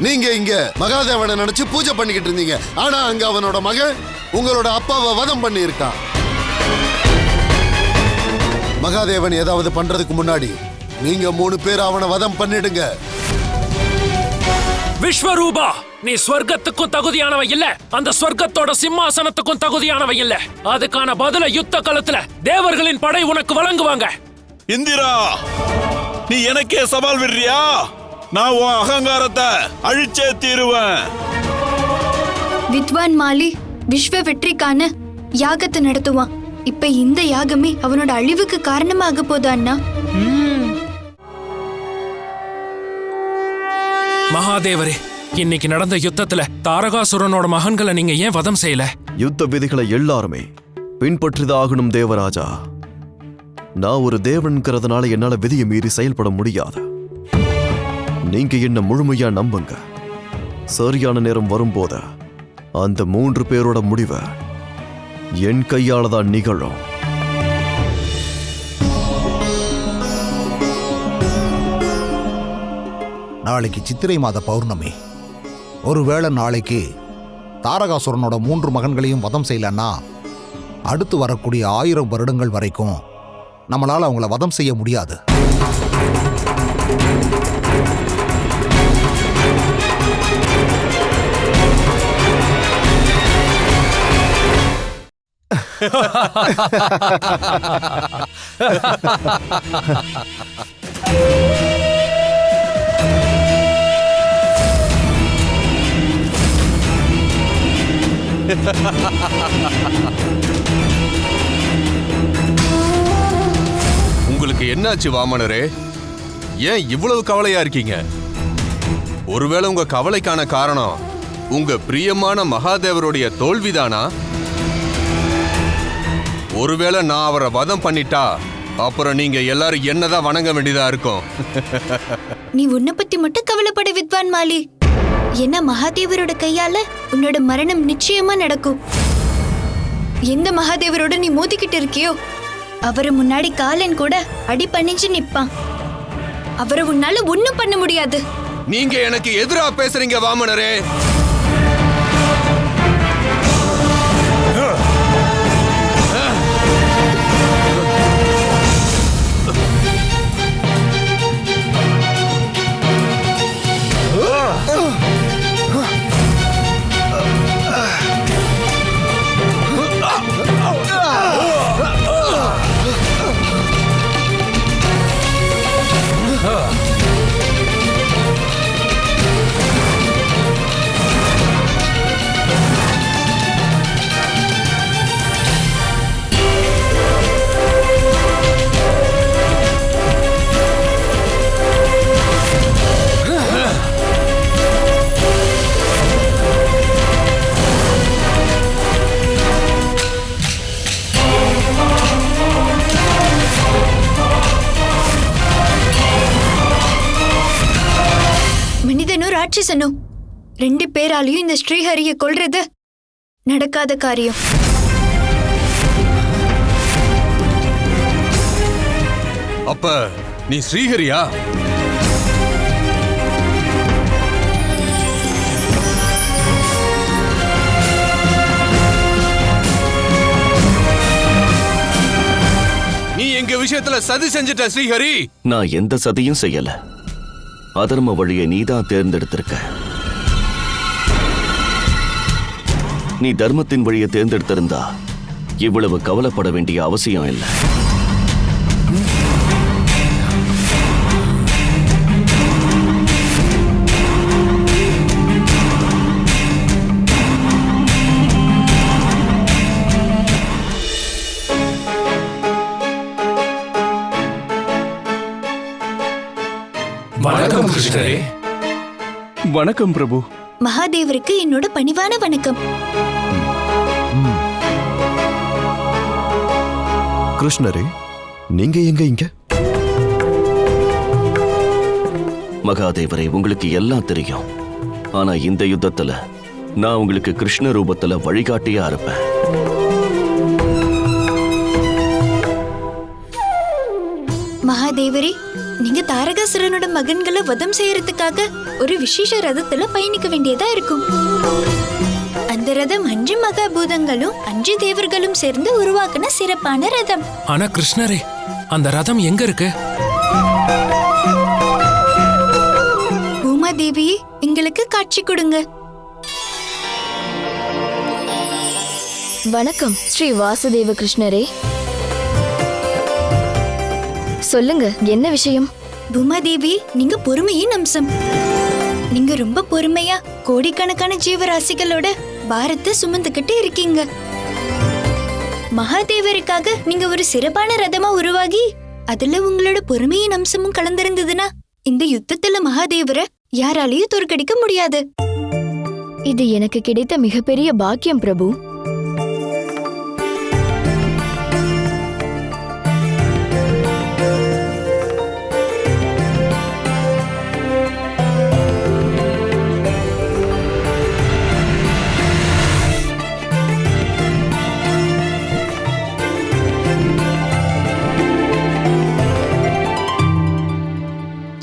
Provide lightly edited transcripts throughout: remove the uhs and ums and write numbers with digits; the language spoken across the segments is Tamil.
நீங்க இங்க மகாதேவனை நினைச்சு பூஜை பண்ணிக்கிட்டு இருந்தீங்க. ஆனா அங்க அவனோட மகன் உங்களோட அப்பாவை வதம் பண்ணி இருக்கான். மகாதேவன் ஏதாவது பண்றதுக்கு முன்னாடி நீங்க 3 பேர் அவனை வதம் பண்ணிடுங்க. விஸ்வரூபா, நீ ஸ்வர்க்கத்துக்கும் தகுதியானவ இல்ல, அந்த ஸ்வர்க்கத்தோட சிம்மாசனத்துக்கும் தகுதியானவ இல்ல. அதுக்கான பதில யுத்த களத்துல தேவர்களின் படை உனக்கு வழங்குவாங்க. இந்திரா, நீ எனக்கே சவால் விடுறியா? நான் உன் அகங்காரத்தை அழிச்சே தீருவேன். வித்வான் மாலி விஸ்வ வெற்றிக்கான யாகத்தை நடத்துவான். இப்ப இந்த யாகமே அவனோட அழிவுக்கு காரணமாக போதா அண்ணா? மகாதேவரே, இன்னைக்கு நடந்த யுத்தத்துல தாரகாசுரனோட மகன்களை நீங்க ஏன் வதம் செய்யல? யுத்த விதிகளை எல்லாருமே பின்பற்றிதாகணும் தேவராஜா. நான் ஒரு தேவன்கிறதுனால என்னால விதியை மீறி செயல்பட முடியாது. நீங்க என்ன முழுமையா நம்புங்க. சரியான நேரம் வரும்போது அந்த 3 பேரோட முடிவை என் கையால தான் நிகழும். நாளைக்கு சித்திரை மாத பௌர்ணமி. ஒருவேளை நாளைக்கு தாரகாசுரனோட 3 மகன்களையும் வதம் செய்யலன்னா அடுத்து வரக்கூடிய 1000 வருடங்கள் வரைக்கும் நம்மளால அவங்கள வதம் செய்ய முடியாது. உங்களுக்கு என்னாச்சு வாமனரே? ஏன் இவ்வளவு கவலையா இருக்கீங்க? ஒருவேளை உங்க கவலைக்கான காரணம் உங்க பிரியமான மகாதேவருடைய தோல்விதானா? ஒருவேளை நான் அவரை வதம் பண்ணிட்டா அப்புறம் நீங்க எல்லாரும் என்னதான் வணங்க வேண்டியதா இருக்கும். நீ உன்னை பத்தி மட்டும் கவலைப்பட வித்வான் மாலி. என்ன மகாதேவரோட கையால உன்னோட மரணம் நிச்சயமா நடக்கும். எந்த மகாதேவரோட நீ மோதிக்கிட்டு இருக்கியோ அவரு முன்னாடி காலன் கூட அடி பணிஞ்சு நிப்பான். அவரை உன்னால ஒண்ணும் பண்ண முடியாது. நீங்க எனக்கு எதிரா பேசுறீங்க வாமனரே. ராட்சசனும் 2 பேராலையும் இந்த ஸ்ரீஹரியை கொல்றது நடக்காத காரியம். அப்ப நீ ஸ்ரீஹரியா? நீ எங்க விஷயத்துல சதி செஞ்சிட்ட ஸ்ரீஹரி. நான் எந்த சதியும் செய்யல. அதர்ம வழியை நீதான் தேர்ந்தெடுத்திருக்க. நீ தர்மத்தின் வழியை தேர்ந்தெடுத்திருந்தா இவ்வளவு கவலைப்பட வேண்டிய அவசியம் இல்லை. வணக்கம் கிருஷ்ணரே. வணக்கம் பிரபு. மகாதேவருக்கு என்னோட பணிவான வணக்கம். கிருஷ்ணரே, நீங்க எங்க இங்க? மகாதேவரே, உங்களுக்கு எல்லாம் தெரியும். ஆனா இந்த யுத்தத்துல நான் உங்களுக்கு கிருஷ்ண ரூபத்துல வழிகாட்டியா இருப்பேன். மகாதேவரே, நீங்க தாரகாசுரனோட மகன்களை வதம் செய்யறதுக்காக ஒரு விசேஷ ரதத்துல பயணிக்க வேண்டியதா இருக்கும். அந்த ரதம் 5 மகாபூதங்களும் 5 தேவர்களும் சேர்ந்து உருவாக்குன சிறப்பான ரதம். ஆனா கிருஷ்ணரே, அந்த ரதம் எங்க இருக்கு? பூமாதேவியே, எங்களுக்கு காட்சி கொடுங்க. வணக்கம் ஸ்ரீ வாசுதேவ கிருஷ்ணரே. சொல்லுங்க, என்ன விஷயம்? பூமாதேவி, நீங்க பொறுமையின் அம்சம். நீங்க ரொம்ப பொறுமையா கோடிக்கணக்கான ஜீவராசிகளோட பாரத்தை சுமந்துக்கிட்டு இருக்கீங்க. மகாதேவருக்காக நீங்க ஒரு சிறப்பான ரதமா உருவாகி அதுல உங்களோட பொறுமையின் அம்சமும் கலந்திருந்ததுன்னா இந்த யுத்தத்துல மகாதேவரை யாராலையும் தோற்கடிக்க முடியாது. இது எனக்கு கிடைத்த மிகப்பெரிய பாக்கியம் பிரபு.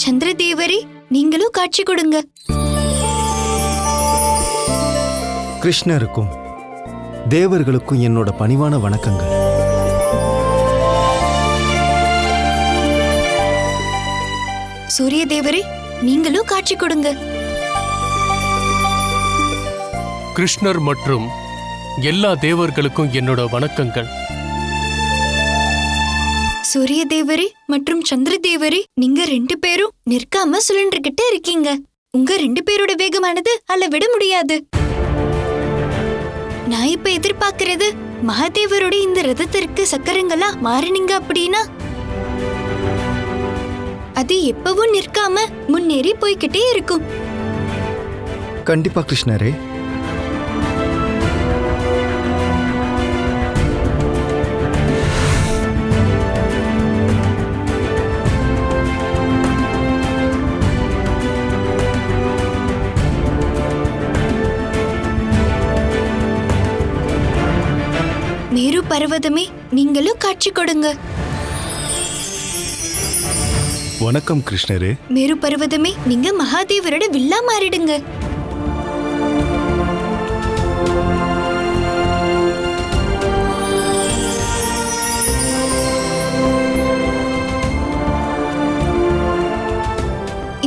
சந்திரதேவரே, நீங்களும் காட்சி கொடுங்க. கிருஷ்ணருக்கும் தேவர்களுக்கும் என்னோட பணிவான வணக்கங்கள். சூரிய தேவரே, நீங்களும் காட்சி கொடுங்க. கிருஷ்ணர் மற்றும் எல்லா தேவர்களுக்கும் என்னோட வணக்கங்கள். சூரிய தேவரே மற்றும் சந்திர தேவரே, நீங்க 2 பேரும் நிற்காம சுழன்றுகிட்டு இருக்கீங்க. உங்க 2 பேரோட வேகமானது அளவிட முடியாது. நான் இப்ப எதிர்பார்க்கிறது, மகாதேவரோட இந்த ரதத்திற்கு சக்கரங்களா மாறினீங்க அப்படின்னா அது எப்பவும் நிற்காம முன்னேறி போய்கிட்டே இருக்கும். கண்டிப்பா கிருஷ்ணரே. மேரு பர்வதமே, நீங்களும் காட்சி கொடுங்க. வணக்கம் கிருஷ்ணரே. மேரு பர்வதமே, நீங்க மகாதேவரோட வில்லா மாறிடுங்க.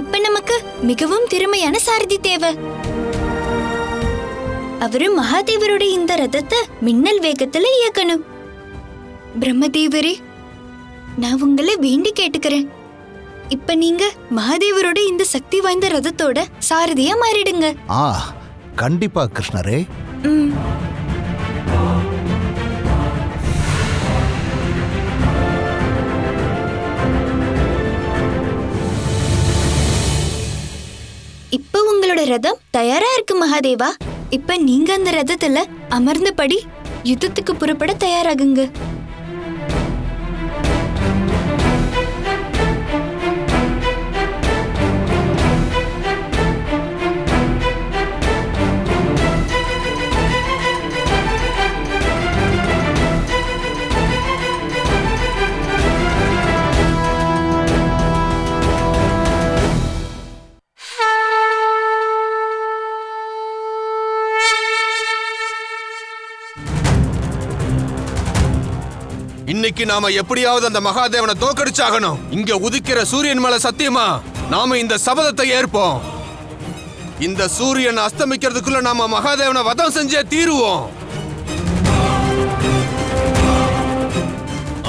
இப்ப நமக்கு மிகவும் திறமையான சாரதி தேவை. அவரு மகாதேவரோட இந்த ரதத்தை மின்னல் வேகத்துல இயக்கணும். பிரம்மதேவரே, நான் உங்களை வேண்டி கேட்டுக்கிறேன். இப்ப நீங்க மகாதேவரோட இந்த சக்தி வாய்ந்த ரதத்தோட சாரதியா மாறிடுங்க. கண்டிப்பா கிருஷ்ணரே. இப்ப உங்களோட ரதம் தயாரா இருக்கு மகாதேவா. இப்ப நீங்க அந்த ரதத்துல அமர்ந்தபடி யுத்தத்துக்கு புறப்பட தயாராகுங்க. இன்னைக்கு நாம எப்படியாவது அந்த மகாதேவனை தோக்கடிச்சாகணும். இங்க உதிக்கிற சூரியன் மேல சத்தியமா நாம இந்த சபதத்தை ஏற்போம். இந்த சூரியன் அஸ்தமிக்கிறதுக்குள்ள நாம மகாதேவனை வதம் செஞ்சே தீருவோம்.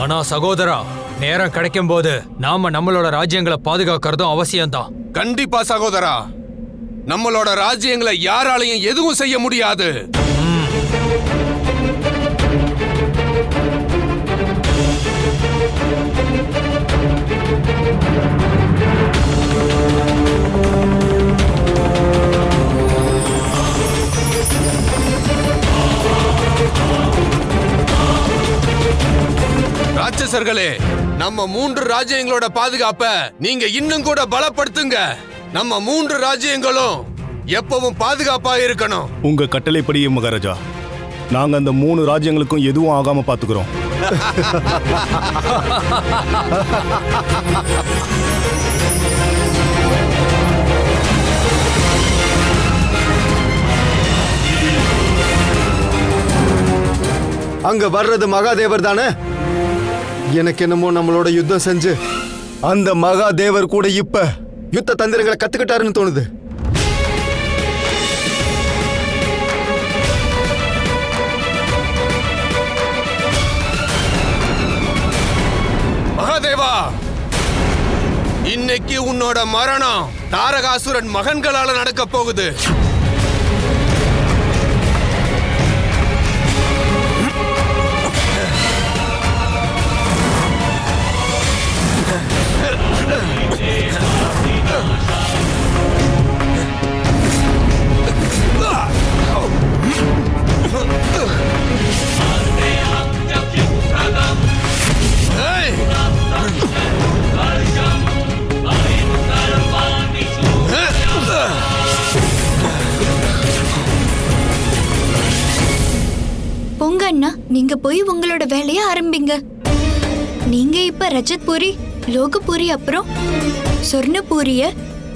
ஆனா சகோதரா, நேரம் கிடைக்கும் போது நாம நம்மளோட ராஜ்யங்களை பாதுகாக்கிறதும் அவசியம்தான். கண்டிப்பா சகோதரா, நம்மளோட ராஜ்யங்களை யாராலையும் எதுவும் செய்ய முடியாது. ராட்சசர்களே, நம்ம 3 ராஜ்யங்களோட பாதுகாப்ப நீங்க இன்னும் கூட பலப்படுத்துங்க. நம்ம 3 ராஜ்யங்களும் எப்பவும் பாதுகாப்பா இருக்கணும். உங்க கட்டளைப்படியே மகாராஜா. நாங்க அந்த 3 ராஜ்யங்களுக்கும் எதுவும் ஆகாம பாத்துக்கிறோம். அங்க வர்றது மகாதேவர் தானே? எனக்கு என்னமோ நம்மளோட யுத்தம் செஞ்சு அந்த மகாதேவர் கூட இப்ப யுத்த தந்திரங்களை கத்துக்கிட்டாருன்னு தோணுது. மகாதேவா, இன்னைக்கு உன்னோட மரணம் தாரகாசுரன் மகன்களால நடக்க போகுது. போங்க அண்ணா, நீங்க போய் உங்களோட வேலையை ஆரம்பிங்க. நீங்க இப்ப ரஜத்பூரி, லோகபூரி, அப்புறம் சொர்ணபூரிய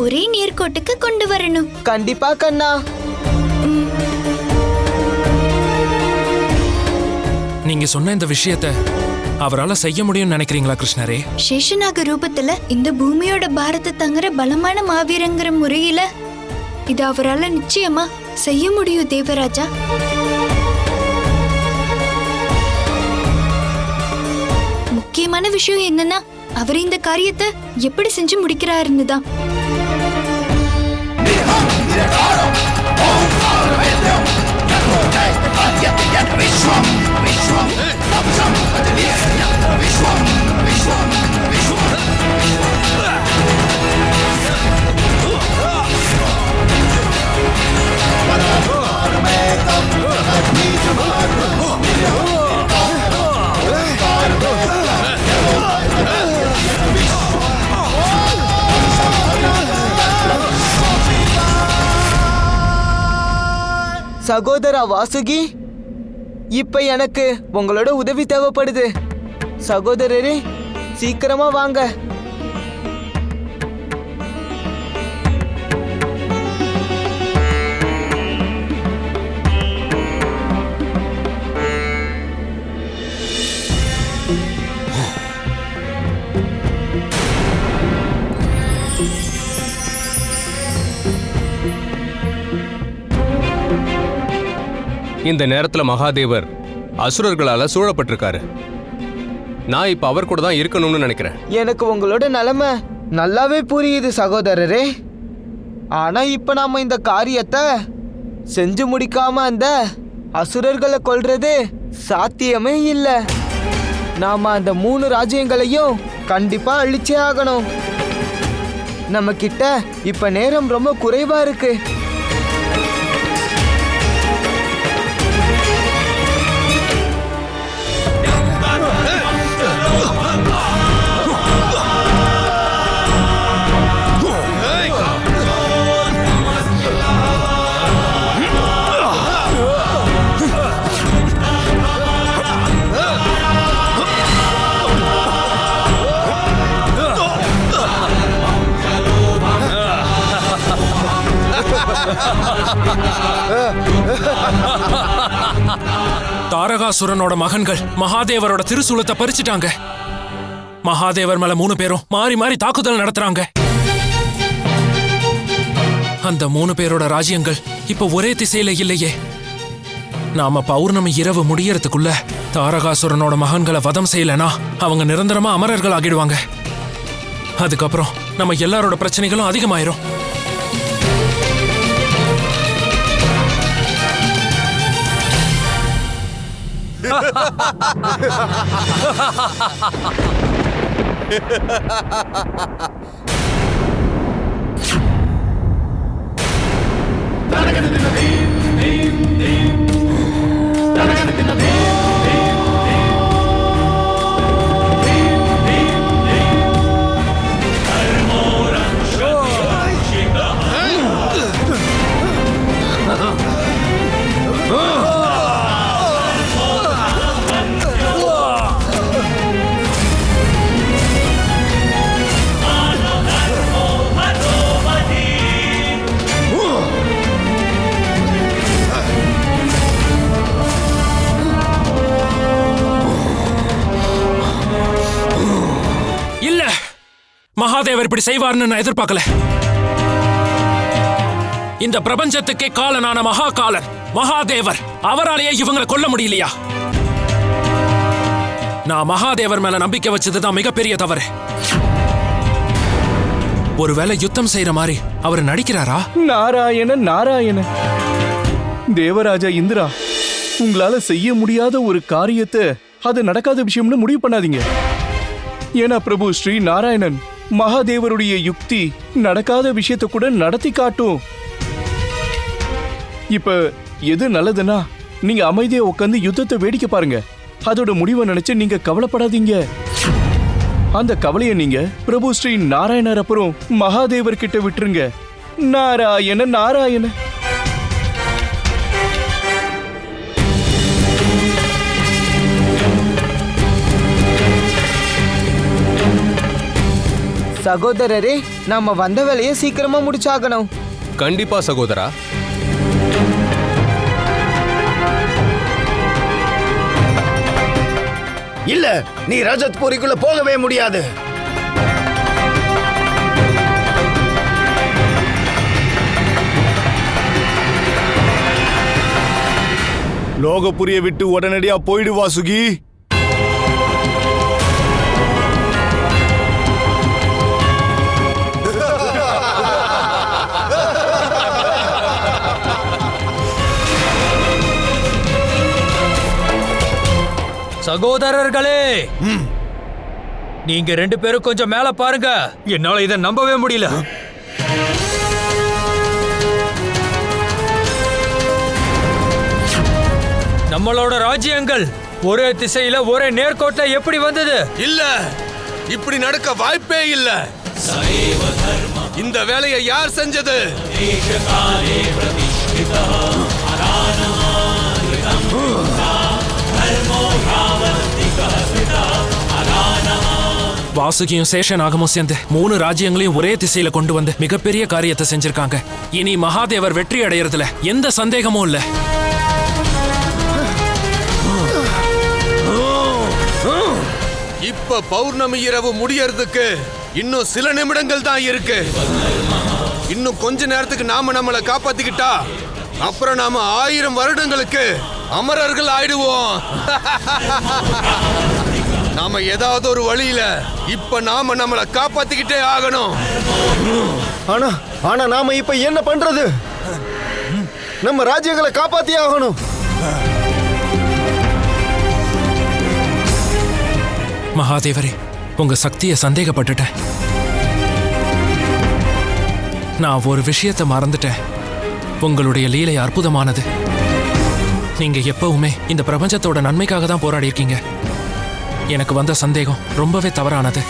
ஒரே நேர்கோட்டுக்கு கொண்டு வரணும். கண்டிப்பா கண்ணா. நீங்க சொன்ன இந்த விஷயத்தை அவரால செய்ய முடியும்னு நினைக்கிறீங்களா கிருஷ்ணரே? சேஷநாக ரூபத்துல இந்த பூமியோட பாரத்தை தங்குற பலமான மாவீரங்கிற முறையில இது அவரால நிச்சயமா செய்ய முடியும் தேவராஜா. முக்கியமான விஷயம் என்னன்னா அவர் இந்த காரியத்தை எப்படி செஞ்சு முடிக்கிறாருன்னு தான். சகோதரா வாசுகி, இப்ப எனக்கு உங்களோட உதவி தேவைப்படுது. சகோதரரே, சீக்கிரமா வாங்க. இந்த நேரத்துல மகாதேவர் அசுரர்களால சூழப்பட்டிருக்காரு. நான் இப்ப அவர் கூட தான் இருக்கணும்னு நினைக்கிறேன். எனக்கு உங்களோட நிலைமை நல்லாவே புரியுது சகோதரரே. ஆனா இப்ப நாம இந்த காரியத்தை செஞ்சு முடிக்காம அந்த அசுரர்களை கொல்றது சாத்தியமே இல்லை. நாம அந்த 3 ராஜ்யங்களையும் கண்டிப்பா அழிச்சே ஆகணும். நம்ம கிட்ட இப்ப நேரம் ரொம்ப குறைவா இருக்கு. தாரகாசுரனோட மகன்கள் மகாதேவரோட திருசூலத்தை பறிச்சுட்டாங்க. மகாதேவர் மேல 3 பேரும் மாறி மாறி தாக்குதல் நடத்துறாங்க. அந்த 3 பேரோட ராஜ்யங்கள் இப்ப ஒரே திசையில இல்லையே. நாம பௌர்ணமி இரவு முடியறதுக்குள்ள தாரகாசுரனோட மகன்களை வதம் செய்யலனா அவங்க நிரந்தரமா அமரர்கள் ஆகிடுவாங்க. அதுக்கப்புறம் நம்ம எல்லாரோட பிரச்சனைகளும் அதிகமாயிரும். மகாதேவர் இப்படி செய்வார்னு நான் எதிர்பார்க்கல. இந்த பிரபஞ்சத்துக்கே காலனான மகாகாலன் மகாதேவர், அவராலேயே இவங்களை கொல்ல முடியலையா? நான் மகாதேவர் மேல நம்பிக்கை வச்சதுதான் மிகப்பெரிய தவறு. ஒருவேளை யுத்தம் செய்யற மாதிரி அவர் நடிக்கிறாரா? நாராயண நாராயண. தேவராஜா இந்திரா, உங்களால செய்ய முடியாத ஒரு காரியத்தை அது நடக்காத விஷயம்னு முடிவு பண்ணாதீங்க. ஏன்னா பிரபு ஸ்ரீ நாராயணன் மகாதேவருடைய யுக்தி நடக்காத விஷயத்தை கூட நடத்தி காட்டும். இப்ப எது நல்லதுன்னா நீங்க அமைதியா உட்காந்து யுத்தத்தை வேடிக்கை பாருங்க. அதோட முடிவை நினைச்சு நீங்க கவலைப்படாதீங்க. அந்த கவலையை நீங்க பிரபு ஸ்ரீ நாராயணர் அப்புறம் மகாதேவர் கிட்ட விட்டுருங்க. நாராயண நாராயண. சகோதரரே, நாம வந்த வேலையை சீக்கிரமா முடிச்சாகணும். கண்டிப்பா சகோதரா. இல்ல, நீ ரஜத்பூரிக்குள்ள போகவே முடியாது. லோகபுரியை விட்டு உடனடியா போயிடுவா சுகி. சகோதரர்களே, நீங்க 2 பேரும் கொஞ்சம் மேல பாருங்க. என்னால இதை நம்பவே முடியல. நம்மளோட ராஜ்யங்கள் ஒரே திசையில ஒரே நேர்கோட்ல எப்படி வந்தது? இல்ல, இப்படி நடக்க வாய்ப்பே இல்ல. இந்த வேலையை யார் செஞ்சது? வாசுகியும் சேஷநாகமும் சேர்ந்து 3 ராஜ்யங்களையும் ஒரே திசையில கொண்டு வந்து மிகப்பெரிய காரியத்தை செஞ்சிருக்காங்க. இனி மகாதேவர் வெற்றி அடையறதுல எந்த சந்தேகமும் இல்ல. இப்ப பௌர்ணமி இரவு முடியறதுக்கு இன்னும் சில நிமிடங்கள் தான் இருக்கு. இன்னும் கொஞ்ச நேரத்துக்கு நாம நம்மளை காப்பாத்திக்கிட்டா அப்புறம் நாம 1000 வருடங்களுக்கு அமரர்கள் ஆயிடுவோம். நாம ஏதாவது ஒரு வழியில இப்ப நாம நம்மளை காப்பாத்திக்கிட்டே ஆகணும். ஆனா நாம இப்ப என்ன பண்றது? நம்ம ராஜ்யங்களை காப்பாத்தியே ஆகணும். மகாதேவரே, உங்க சக்தியை சந்தேகப்பட்டுட்டேன். நான் ஒரு விஷயத்தை மறந்துட்டேன். உங்களுடைய லீலை அற்புதமானது. நீங்க எப்பவுமே இந்த பிரபஞ்சத்தோட நன்மைக்காக தான் போராடி இருக்கீங்க. எனக்கு வந்த சந்தேகம் ரொம்பவே தவறானது.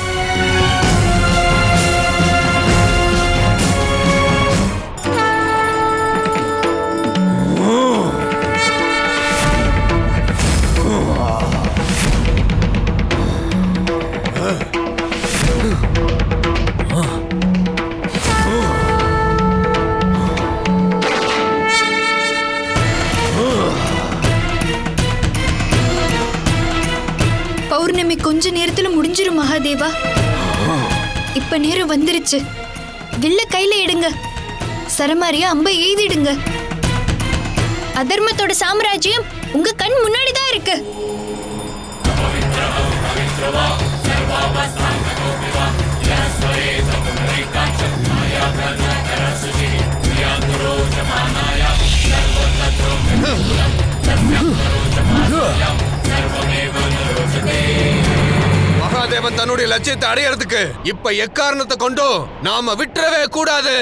பௌர்ணமி கொஞ்ச நேரத்துல முடிஞ்சிரும் மகாதேவா. இப்ப நேரம் வந்துருச்சு. வில்ல கையில எடுங்க. சரமாரியா அம்பை எய்திடுங்க. அதர்மத்தோட சாம்ராஜ்யம் உங்க கண் முன்னாடிதான் இருக்கு. மகாதேவன் தன்னுடைய லட்சியத்தை அடையறதுக்கு இப்ப எக்காரணத்தை கொண்டோ நாம விட்டுறவே கூடாது.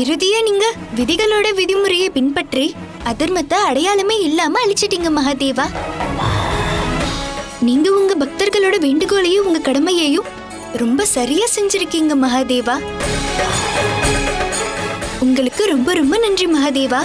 இறுதியா நீங்க விதிகளோட விதிமுறையை பின்பற்றி அதர்மத்தை அடையாளமே இல்லாம அழிச்சிட்டீங்க மகாதேவா. நீங்க உங்க பக்தர்களோட வேண்டுகோளையும் உங்க கடமையையும் ரொம்ப சரியா செஞ்சிருக்கீங்க மகாதேவா. உங்களுக்கு ரொம்ப ரொம்ப நன்றி மகாதேவா.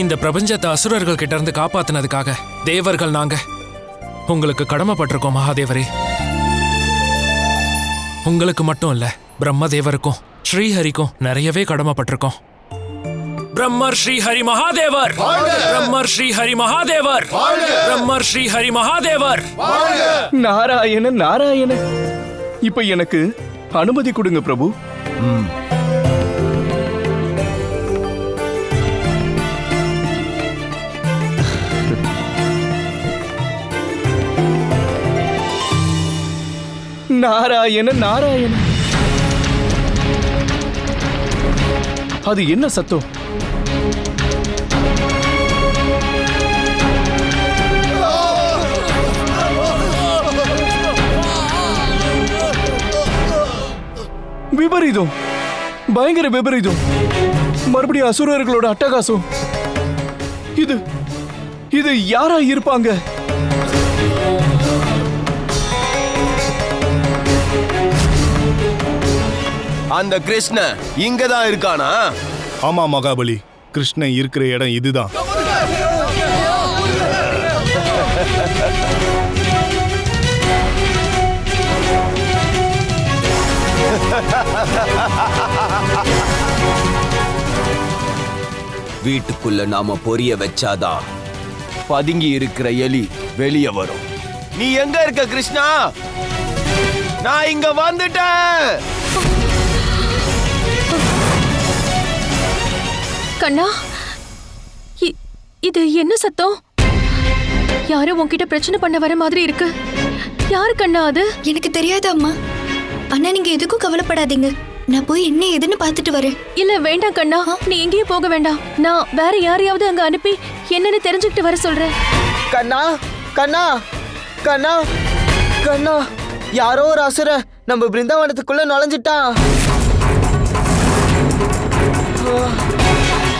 இந்த பிரபஞ்சத்தை அசுரர்கள் கிட்ட இருந்து காப்பாத்தினதுக்காக தேவர்கள் நாங்க உங்களுக்கு கடமைப்பட்டிருக்கோம் மகாதேவரே. உங்களுக்கு மட்டும் இல்ல, பிரம்மதேவருக்கும் ஸ்ரீஹரிக்கும் நிறையவே கடமைப்பட்டிருக்கோம். பிரம்மர் ஸ்ரீ ஹரி மகாதேவர், பிரம்மர் ஸ்ரீ ஹரி மகாதேவர், பிரம்மர் ஸ்ரீ ஹரி மகாதேவர். நாராயண நாராயண. இப்ப எனக்கு அனுமதி கொடுங்க பிரபு. நாராயண நாராயண. அது என்ன சத்தம்? விபரீதம், பயங்கர விபரீதம். மறுபடியும் அசுரர்களோட அட்டகாசம். இது இது யாரா இருப்பாங்க? அந்த கிருஷ்ணன் இங்கதான் இருக்கானா? ஆமா மகாபலி, கிருஷ்ணன் இருக்கிற இடம் இதுதான். வீட்டுக்குள்ள நாம பொரிய வச்சாதான் பதுங்கி இருக்கிற எலி வெளியே வரும். நீ எங்க இருக்க கிருஷ்ணா? நான் இங்க வந்துட்டேன். கண்ணா, இது என்ன சத்தம்? யாரும் உன்கிட்ட பிரச்சனை பண்ண வர மாதிரி இருக்கு. யாரு கண்ணா அது? எனக்கு தெரியாது அம்மா. அண்ணா நீங்க எதுக்கும் கவலைப்படாதீங்க. நான் போய் என்ன ஏதுன்னு பார்த்துட்டு வரேன். இல்ல வேண்டாம் கண்ணா, நீ எங்கேயும் போக வேண்டாம். நான் வேற யாரையாவது அங்க அனுப்பி என்னன்னு தெரிஞ்சுக்கிட்டு வர சொல்றேன். கண்ணா கண்ணா கண்ணா கண்ணா, யாரோ ஒரு அசுர நம்ம பிருந்தாவனத்துக்குள்ள நுழைஞ்சிட்டான்.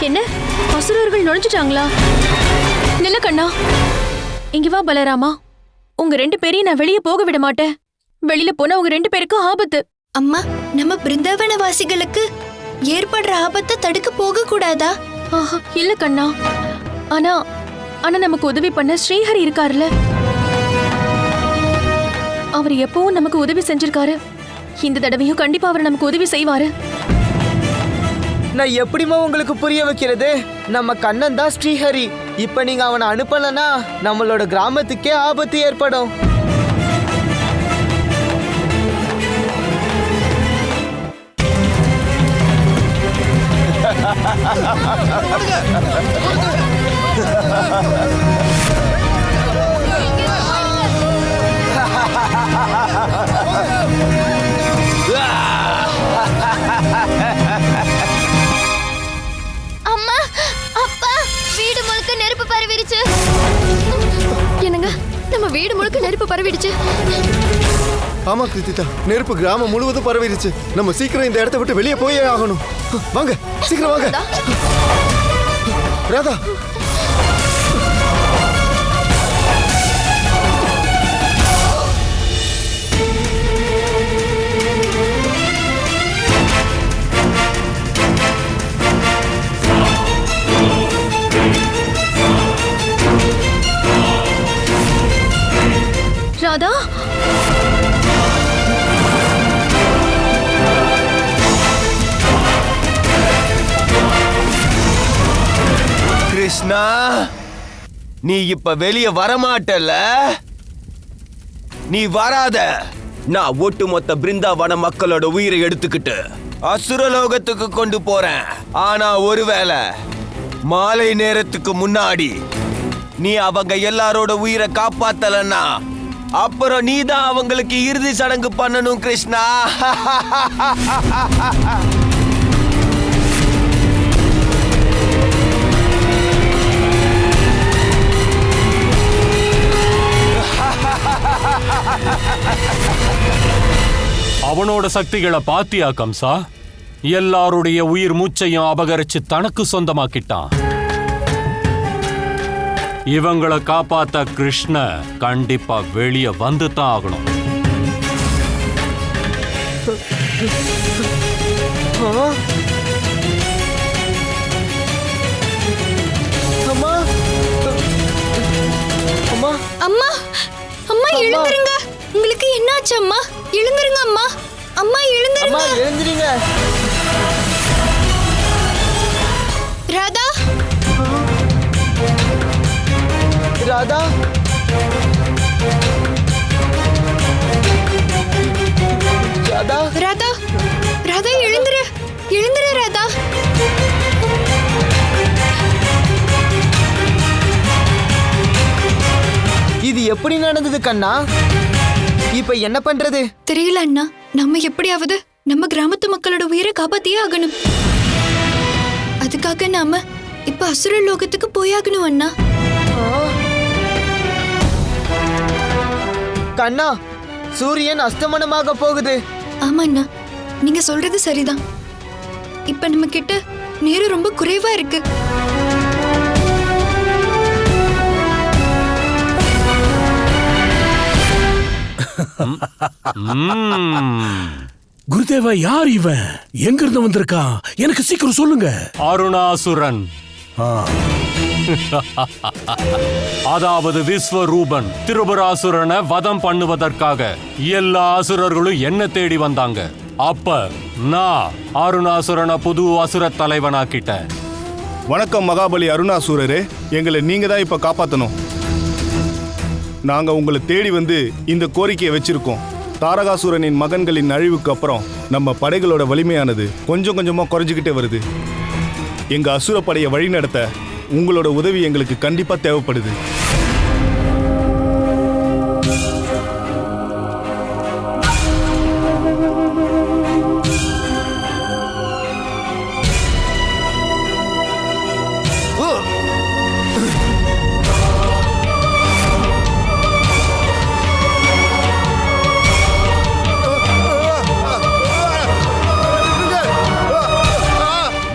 என்ன, அசுரர்கள் நுழைஞ்சிட்டாங்களா? நில்ல கண்ணா, இங்க வா பலராமா. உங்க 2 பேரையும் நான் வெளியே போக விட மாட்டேன். வெளியில போனா உங்க 2 பேருக்கும் ஆபத்து. அம்மா, நம்ம பிருந்தாவன வாசிகளுக்கு ஏற்படுற ஆபத்தை தடுக்க போக கூடாதா? இல்ல கண்ணா, ஆனா நமக்கு உதவி பண்ண ஸ்ரீஹரி இருக்காருல்ல, அவர் எப்பவும் நமக்கு உதவி செஞ்சிருக்காரு. இந்த தடவையும் கண்டிப்பா அவர் நமக்கு உதவி செய்வாரு. நான் எப்படிமா உங்களுக்கு புரிய வைக்கிறது? நம்ம கண்ணன் தான் ஸ்ரீஹரி. இப்ப நீங்க அவனை அனுப்பலனா நம்மளோட கிராமத்துக்கே ஆபத்து ஏற்படும். அம்மா, அப்பா, வீடு முழுக்க நெருப்பு பரவிடுச்சு. என்னங்க, நம்ம வீடு முழுக்க நெருப்பு பரவிடுச்சு. ஆமா கிருத்திகா, நெருப்பு கிராமம் முழுவதும் பரவிடுச்சு. நம்ம சீக்கிரம் இந்த இடத்தை விட்டு வெளியே போயே ஆகணும். வாங்க, சீக்கிரம் வாங்க. ராதா, ராதா, கிருஷ்ணா, நீ இப்ப வெளியே வரமாட்டல. நீ வராத. நான் ஒட்டுமொத்த பிருந்தாவன மக்களோட உயிரை எடுத்துக்கிட்டு அசுரலோகத்துக்கு கொண்டு போறேன். ஆனா ஒருவேளை மாலை நேரத்துக்கு முன்னாடி நீ அவங்க எல்லாரோட உயிரை காப்பாத்தலன்னா அப்புறம் நீதான் அவங்களுக்கு இறுதி சடங்கு பண்ணணும் கிருஷ்ணா. அவனோட சக்திகளை பாத்தியா கம்சா? எல்லாருடைய உயிர் மூச்சையும் அபகரிச்சு தனக்கு சொந்தமாக்கிட்டான். இவங்களை காப்பாத்த கிருஷ்ண கண்டிப்பா வெளியே வந்து தான் ஆகணும். அம்மா அம்மா அம்மா அம்மா எழுந்திருங்க. உங்களுக்கு என்னாச்சு அம்மா? எழுந்திருங்க அம்மா. அம்மா எழுந்திருங்க. அம்மா எழுந்திருங்க. ராதா ராதா ராதா ராதா ராதா எழுந்திரு. எழுந்திரு ராதா. இது எப்படி நடந்தது கண்ணா? இப்ப என்ன பண்றது? தெரியல அண்ணா. நம்ம எப்படியாவது நம்ம கிராமத்து மக்களோட உயிரை காப்பாத்தியே ஆகணும். அதுக்காக நாம இப்ப அசுர லோகத்துக்கு போயாகணும் அண்ணா. கண்ணா, சூரியன் அஸ்தமனமாக போகுது. ஆமா அண்ணா, நீங்க சொல்றது சரிதான். இப்ப நம்ம கிட்ட நேரம் ரொம்ப குறைவா இருக்கு. குருதேவா, யார் இவன்? எங்க இருந்து வந்திருக்கான்? எனக்கு சீக்கிரம் சொல்லுங்க. அருணாசுரன், அதாவது விஸ்வரூபன், திரிபுராசுரனை வதம் பண்ணுவதற்காக எல்லா அசுரர்களும் என்ன தேடி வந்தாங்க. அப்ப நான் அருணாசுரனை புது அசுர தலைவனாக்கிட்டேன். வணக்கம் மகாபலி அருணாசுரரே, எங்களை நீங்க தான் இப்ப காப்பாத்தணும். நாங்க உங்களை தேடி வந்து இந்த கோரிக்கையை வச்சிருக்கோம். தாரகாசுரனின் மகன்களின் அழிவுக்கு அப்புறம் நம்ம படைகளோட வலிமையானது கொஞ்சம் கொஞ்சமா குறைஞ்சுக்கிட்டே வருது. எங்க அசுர படையை வழிநடத்த உங்களோட உதவி எங்களுக்கு கண்டிப்பா தேவைப்படுது.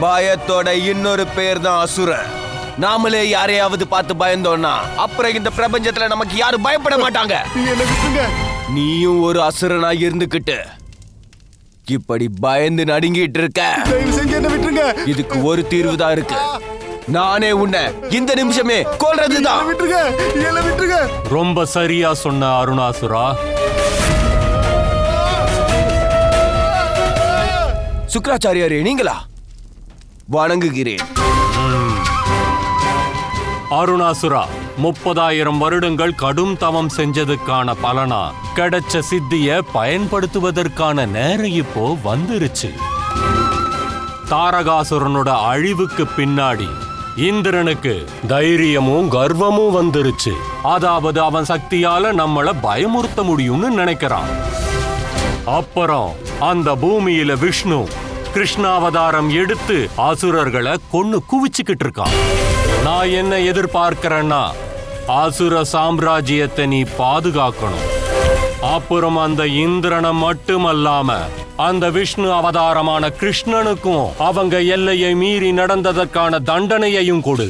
பயத்தோட இன்னொரு பேர் தான் அசுரன். நாமளே யாரையாவது பார்த்து பயந்தோம்னா அப்புறம் இந்த பிரபஞ்சத்துல நமக்கு யாரும் பயப்பட மாட்டாங்க. நீயும் ஒரு அசுரனா இருந்துகிட்டு இப்படி பயந்து நடுங்கிட்டு இருக்க. இதுக்கு ஒரு தீர்வு தான் இருக்கு. நானே உன்னை இந்த நிமிஷமே கொல்றதுதான். ரொம்ப சரியா சொன்ன அருணாசுரா. சுக்ராச்சாரியாரே, நீங்களா? வணங்குகிறேன். அருணாசுரா, 30,000 வருடங்கள் கடும் தவம் செஞ்சதுக்கான பலனா கிடைச்ச சித்திய பயன்படுத்துவதற்கான நேரம் இப்போ வந்துருச்சு. தாரகாசுரனோட அழிவுக்கு பின்னாடி இந்திரனுக்கு தைரியமும் கர்வமும் வந்துருச்சு. அதாவது அவன் சக்தியால நம்மள பயமுறுத்த முடியும்னு நினைக்கிறான். அப்புறம் அந்த பூமியில விஷ்ணு கிருஷ்ணாவதாரம் எடுத்து அசுரர்களை கொன்னு குவிச்சுக்கிட்டு இருக்கான். நான் என்ன எதிர்பார்க்கிறேன்னா, அசுர சாம்ராஜ்யத்தை நீ பாதுகாக்கணும். அப்புறம் அந்த இந்திரனை மட்டுமல்லாம அந்த விஷ்ணு அவதாரமான கிருஷ்ணனுக்கும் அவங்க எல்லையை மீறி நடந்ததற்கான தண்டனையையும் கொடு.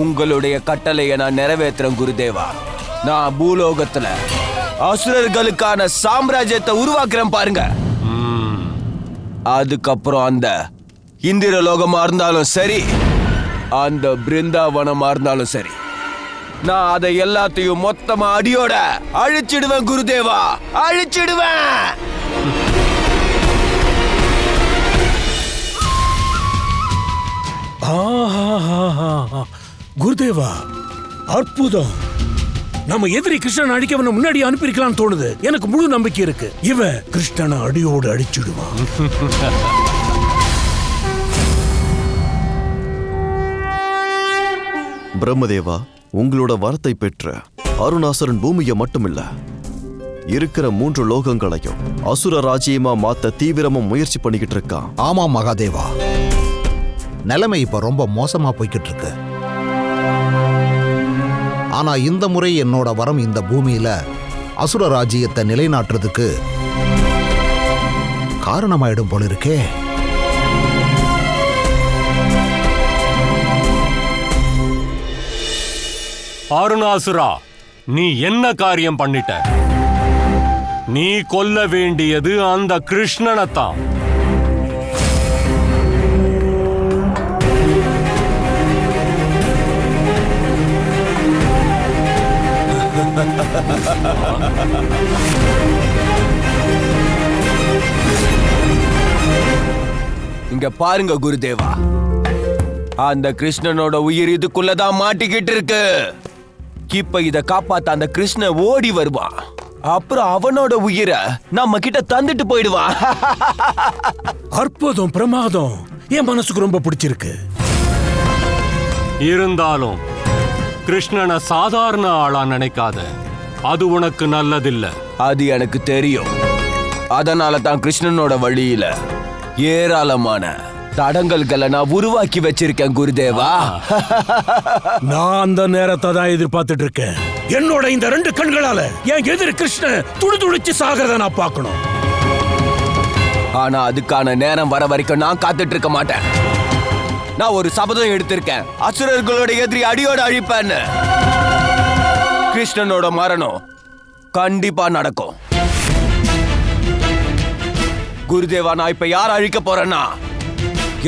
உங்களுடைய கட்டளையை நான் நிறைவேற்றுறேன் குருதேவா. நான் பூலோகத்துல அசுரர்களுக்கான சாம்ராஜ்யத்தை உருவாக்குறேன் பாருங்க. அதுக்கப்புறம் அந்த இந்திர லோகமா இருந்தாலும் சரி, அந்த பிருந்தாவனமா இருந்தாலும் சரி, நான் அதை எல்லாத்தையும் மொத்தமா அடியோட அழிச்சிடுவேன் குருதேவா, அழிச்சிடுவேன். குருதேவா, அற்புதம். நம்ம எதிரி கிருஷ்ணன் அடிக்கவன முன்னாடி அனுப்பியிருக்கலாம்னு தோணுது. எனக்கு முழு நம்பிக்கை இருக்கு. இவன் கிருஷ்ணனை அடியோடு அடிச்சிடுவான். பிரம்மதேவா, உங்களோட வரத்தை பெற்ற அருணாசுரன் பூமியை மட்டுமில்ல இருக்கிற 3 லோகங்களையும் அசுர ராஜ்யமா மாத்த தீவிரமா முயற்சி பண்ணிக்கிட்டு இருக்கான். ஆமா மகாதேவா, நிலைமை இப்ப ரொம்ப மோசமா போய்கிட்டு இருக்கு. ஆனா இந்த முறை என்னோட வரம் இந்த பூமியில அசுர ராஜ்யத்தை நிலைநாட்டுறதுக்கு காரணமாயிடும் போல இருக்கே. அருணாசுரா, நீ என்ன காரியம் பண்ணிட்ட? நீ கொல்ல வேண்டியது அந்த கிருஷ்ணனைத்தான். இங்க பாருங்க குருதேவா, அந்த கிருஷ்ணனோட உயிர் இதுக்குள்ளதான் மாட்டிக்கிட்டு இருக்கு. இப்ப இத காப்பாத்த அந்த கிருஷ்ணன் ஓடி வருவான். அப்புறம் அவனோட உயிரை நம்ம கிட்ட தந்துட்டு போயிடுவான். அற்புதம், பிரமாதம். என் மனசுக்கு ரொம்ப பிடிச்சிருக்கு. இருந்தாலும் கிருஷ்ணனை சாதாரண ஆளா நினைக்காத. அது உனக்கு நல்லதில்ல. அது எனக்கு தெரியும். அதனால தான் கிருஷ்ணனோட வழியில ஏராளமான தடங்கல்களை நான் உருவாக்கி வச்சிருக்கேன் குருதேவா. நான் அந்த நேரத்தை தான் எதிர்பார்த்துட்டு இருக்கேன். என்னோட இந்த 2 கண்களால என் எதிர் கிருஷ்ணன் துடிதுடிச்சு சாகிறத நான் பார்க்கணும். ஆனா அதுக்கான நேரம் வர வரைக்கும் நான் காத்துட்டு இருக்க மாட்டேன். நான் ஒரு சபதம் எடுத்திருக்கேன். அசுரர்களோட எதிரி அடியோட அழிப்பேன்னு. கிருஷ்ணனோட மரணம் கண்டிப்பா நடக்கும். குருதேவா, நான் இப்ப யார அழிக்க போறேன்னா,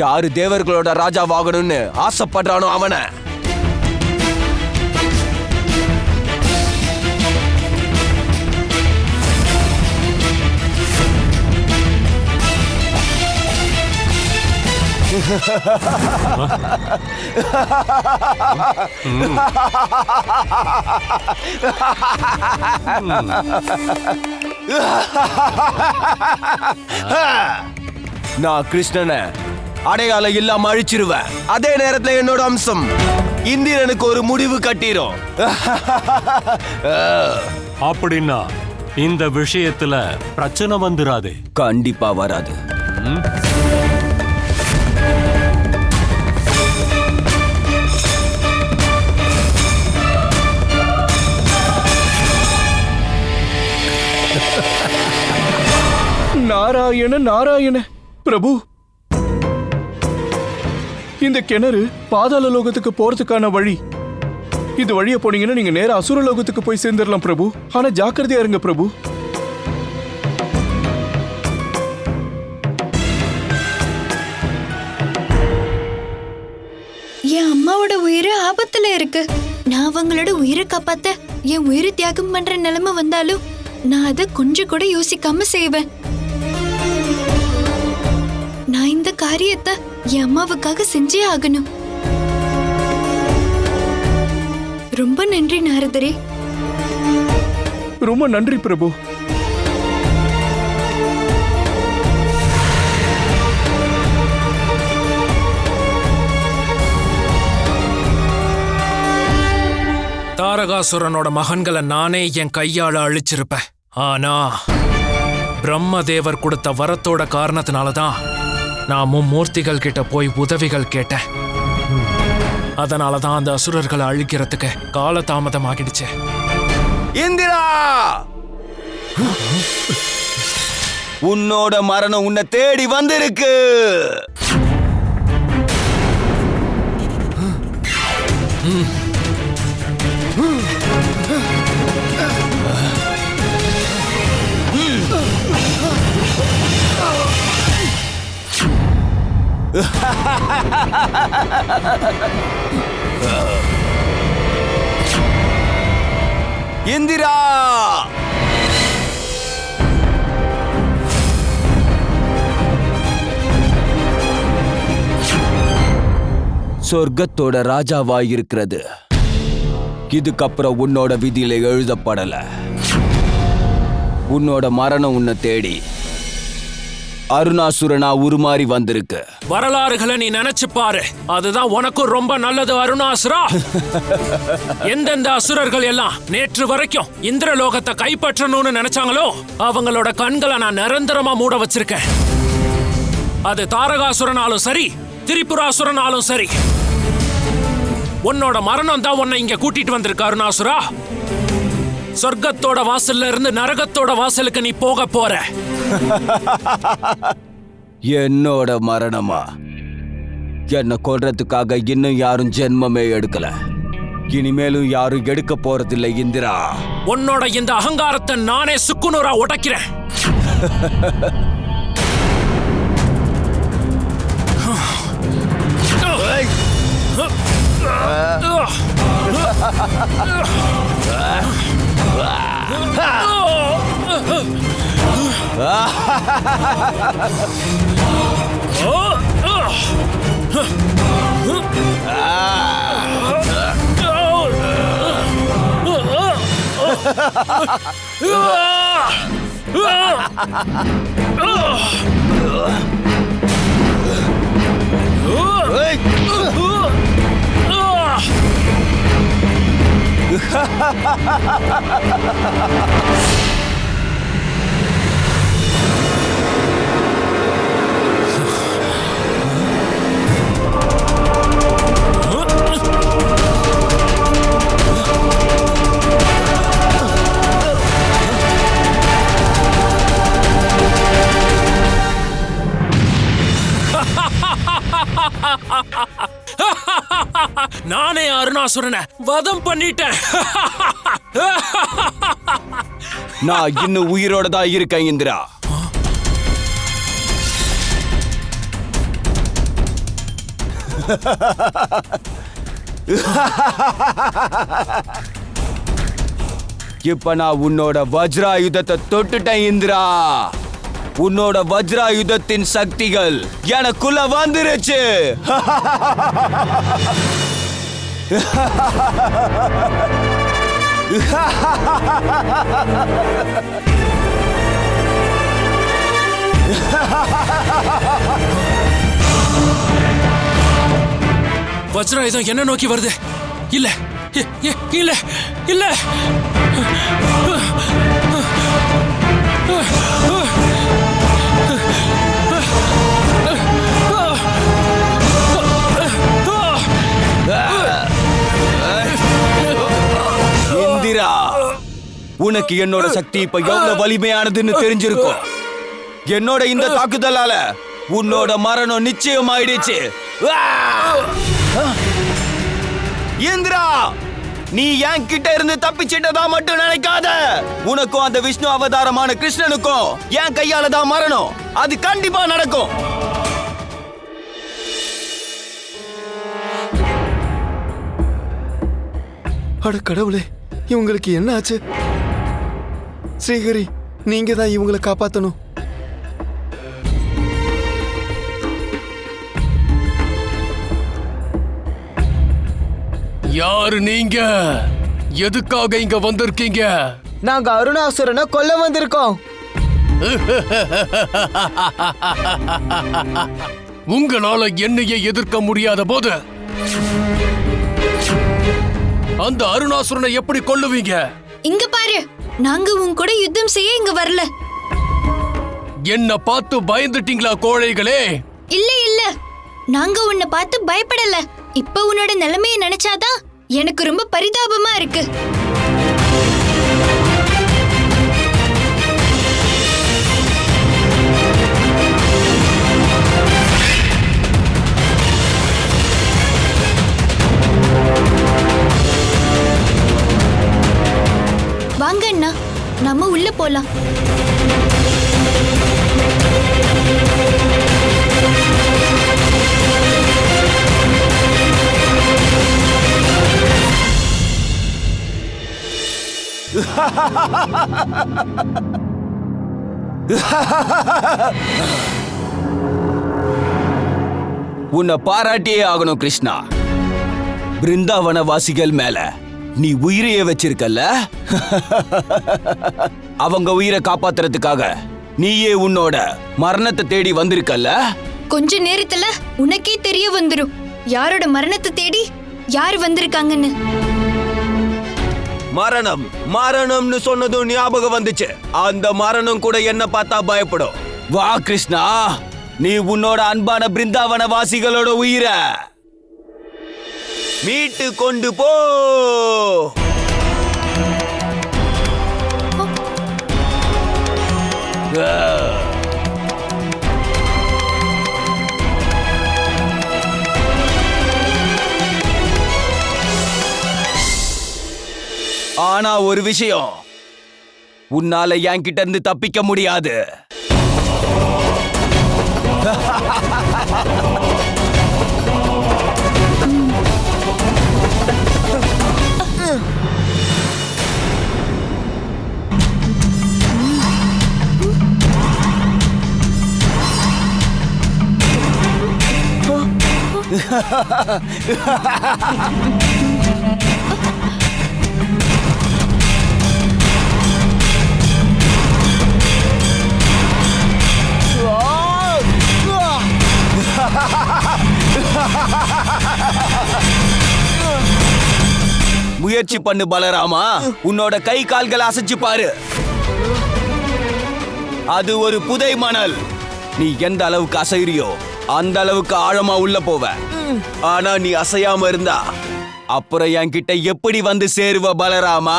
யாரு தேவர்களோட ராஜாவாகணும்னு ஆசைப்படுறானோ அவனை. நான் கிருஷ்ணனை அடையாளம் இல்லாம அழிச்சிருவேன். அதே நேரத்துல என்னோட அம்சம் இந்திரனுக்கு ஒரு முடிவு கட்டிரும். அப்படின்னா இந்த விஷயத்துல பிரச்சனை வந்துராது. கண்டிப்பா வராது. நாராயண நாராயண. பிரபு, இந்த கிணறு பாதாள லோகத்துக்கு போறதுக்கான வழி. இது வழிய போனீங்கன்னா நீங்க நேரா அசுர லோகத்துக்கு போய் சேர்ந்துடலாம் பிரபு. ஆனா ஜாக்கிரதையா இருங்க பிரபு. என் அம்மாவோட உயிர் ஆபத்துல இருக்கு. நான் அவங்களோட உயிரை காப்பாத்த என் உயிரை தியாகம் பண்ற நிலைமை வந்தாலும் நான் அதை கொஞ்சம் கூட யோசிக்காம செய்வேன். நான் இந்த காரியத்தை என் அம்மாவுக்காக செஞ்சே ஆகணும். ரொம்ப நன்றி நாரதரே. ரொம்ப நன்றி பிரபு. தாரகாசுரனோட மகன்களை நானே என் கையால அழிச்சிருப்பேன். ஆனா பிரம்மதேவர் கொடுத்த வரத்தோட காரணத்தினாலதான் நான் மும்மூர்த்திகள் கிட்ட போய் உதவிகள் கேட்டேன். அதனாலதான் அந்த அசுரர்களை அழிக்கிறதுக்கு காலதாமதம் ஆகிடுச்சு. இந்திரா, உன்னோட மரணம் உன்னை தேடி வந்திருக்கு. இந்திரா, சொர்க்கத்தோட ராஜாவாய் இருக்கிறது இதுக்கப்புறம் உன்னோட விதியில எழுதப்படல. உன்னோட மரணம் உன்னை தேடி அருணாசுரனா உருமாறி வந்திருக்கு. வரலாறுகளை நீ நினைச்சு பாரு, அதுதான் உனக்கும் ரொம்ப நல்லது அருணாசுரா. எந்தெந்த அசுரர்கள் எல்லாம் நேற்று வரைக்கும் இந்திரலோகத்தை கைப்பற்றணும்னு நினைச்சாங்களோ அவங்களோட கண்களை நான் நிரந்தரமா மூட வச்சிருக்கேன். அது தாரகாசுரனாலும் சரி, திரிபுராசுரனாலும் சரி. உன்னோட மரணம் தான் உன்னை இங்க கூட்டிட்டு வந்திருக்கு அருணாசுரா. சொர்க்கத்தோட வாசல்ல இருந்து நரகத்தோட வாசலுக்கு நீ போக போற. என்னோட மரணமா? என்ன கொல்றதுக்காக இன்னும் யாரும் ஜென்மமே எடுக்கல. இனிமேலும் யாரும் எடுக்க போறதில்லை இந்திரா. உன்னோட இந்த அகங்காரத்தை நானே சுக்குநூறா உடைக்கிறேன். நானே அருணாசுரனை வதம் பண்ணிட்டேன். நான் இன்னும் உயிரோட தான் இருக்கேன் இந்திரா. இப்ப நான் உன்னோட வஜ்ராயுதத்தை தொட்டுட்டேன் இந்திரா. உன்னோட வஜ்ராயுதத்தின் சக்திகள் எனக்குள்ள வந்துருச்சு. வஜ்ராயுதம் என்ன நோக்கி வருது? இல்ல இல்ல இல்ல. இந்திரா, உனக்கு என்னோட சக்தி இப்ப எவ்வளவு வலிமையானதுன்னு தெரிஞ்சிருக்கும். என்னோட இந்த தாக்குதலால உன்னோட மரணம் நிச்சயமாயிடுச்சு. இந்திரா, நீ என் கிட்ட இருந்து தப்பிச்சிட்டதா மட்டும் நினைக்காத. உனக்கும் அந்த விஷ்ணு அவதாரமான கிருஷ்ணனுக்கும் என் கையால தான் மரணம். அது கண்டிப்பா நடக்கும். அட கடவுளே, இவங்களுக்கு என்ன ஆச்சு? ஸ்ரீஹரி, நீங்க தான் இவங்களை காப்பாத்தணும். யாரு நீங்க? எதுக்காக இங்க வந்திருக்கீங்க? நாங்க அருணாசுரனை கொல்ல வந்திருக்கோம். உங்களால என்னையே எதிர்க்க முடியாத போது அந்த அருணாசுரனை எப்படி கொல்லுவீங்க? இங்க பாரு, நாங்க உன் கூட யுத்தம் செய்ய இங்க வரல. என்ன பார்த்து பயந்துட்டீங்களா கோழைகளே? இல்ல இல்ல, நாங்க உன்னை பார்த்து பயப்படல. இப்ப உன்னோட நிலைமையை நினைச்சாதான் எனக்கு ரொம்ப பரிதாபமா இருக்கு. வாங்க அண்ணா, நம்ம உள்ள போலாம். உன்னை பாராட்டியே ஆகணும் கிருஷ்ணா. பிருந்தாவன வாசிகள் மேல நீ உயிரையே வச்சிருக்கல்ல. அவங்க உயிரை காப்பாத்துறதுக்காக நீயே உன்னோட மரணத்தை தேடி வந்திருக்கல்ல? கொஞ்ச நேரத்துல உனக்கே தெரிய வந்துரும் யாரோட மரணத்தை தேடி யார் வந்திருக்காங்கன்னு. மரணம் மரணம்னு சொன்னதும் ஞாபகம் வந்துச்சு. அந்த மரணம் கூட என்ன பார்த்தா பயப்படும். வா கிருஷ்ணா, நீ உன்னோட அன்பான பிருந்தாவன வாசிகளோட உயிரை மீட்டு கொண்டு போ. ஆனா ஒரு விஷயம், உன்னால என்கிட்ட இருந்து தப்பிக்க முடியாது. முயற்சி பண்ணு பலராமா, உன்னோட கை கால்களை அசைச்சு பாரு. அது ஒரு புதை மணல். நீ எந்த அளவுக்கு அசைறியோ அந்த அளவுக்கு ஆழமா உள்ள போவ. ஆனா நீ அசையாம இருந்தா அப்புறம் என்கிட்ட எப்படி வந்து சேருவ பலராமா?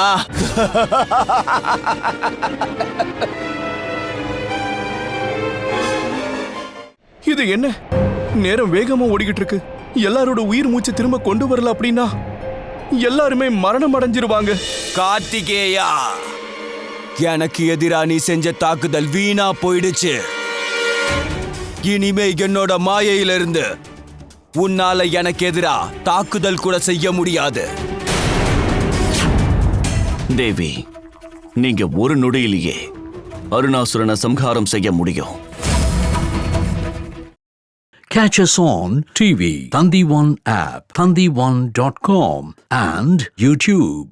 இது என்ன? நேரம் வேகமா ஓடிக்கிட்டு இருக்கு. எல்லாரோட உயிர் மூச்சு திரும்ப கொண்டு வரல அப்படின்னா எல்லாருமே மரணம் அடைஞ்சிருவாங்க. கார்த்திகேயா, எனக்கு எதிரா நீ செஞ்ச தாக்குதல் வீணா போயிடுச்சு. இனிமே என்னோட மாயையிலிருந்து உன்னால எனக்கு எதிரா தாக்குதல் கூட செய்ய முடியாது. தேவி, நீங்க ஒரு நொடியிலேயே அருணாசுரனை சம்ஹாரம் செய்ய முடியும். Catch us on TV, Thandivan app, thandivan.com and YouTube.